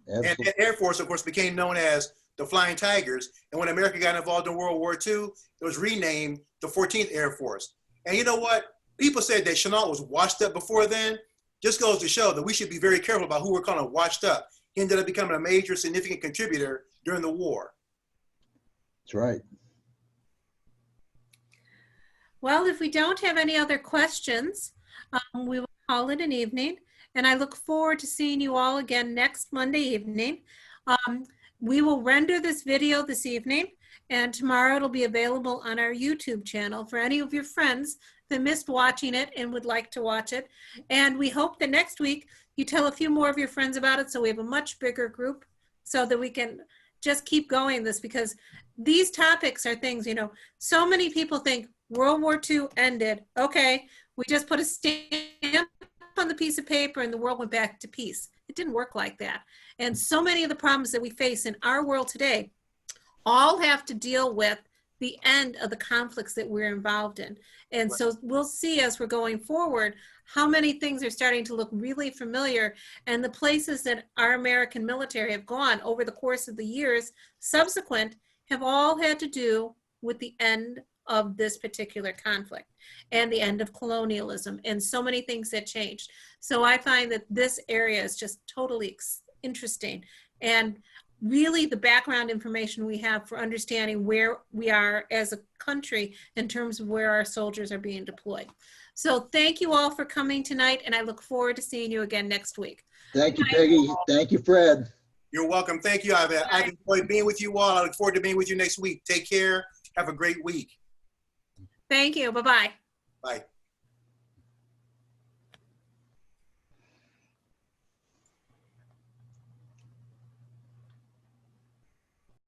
Speaker 6: Absolutely.
Speaker 2: And that air force, of course, became known as the Flying Tigers. And when America got involved in World War II, it was renamed the 14th Air Force. And you know what? People said that Chennault was washed up before then. Just goes to show that we should be very careful about who we're calling washed up. He ended up becoming a major, significant contributor during the war.
Speaker 6: That's right.
Speaker 1: Well, if we don't have any other questions, we will call it an evening. And I look forward to seeing you all again next Monday evening. We will render this video this evening, and tomorrow it'll be available on our YouTube channel for any of your friends that missed watching it and would like to watch it. And we hope that next week you tell a few more of your friends about it so we have a much bigger group so that we can just keep going this, because these topics are things, so many people think World War II ended. Okay, we just put a stamp on the piece of paper and the world went back to peace. It didn't work like that. And so many of the problems that we face in our world today all have to deal with the end of the conflicts that we're involved in. And so we'll see as we're going forward how many things are starting to look really familiar, and the places that our American military have gone over the course of the years subsequent have all had to do with the end of this particular conflict and the end of colonialism and so many things that changed. So I find that this area is just totally interesting, and really the background information we have for understanding where we are as a country in terms of where our soldiers are being deployed. So thank you all for coming tonight, and I look forward to seeing you again next week.
Speaker 6: Thank you, Peggy. Thank you, Fred.
Speaker 2: You're welcome. Thank you. I've enjoyed being with you all. I look forward to being with you next week. Take care. Have a great week.
Speaker 1: Thank you. Bye-bye.
Speaker 2: Bye.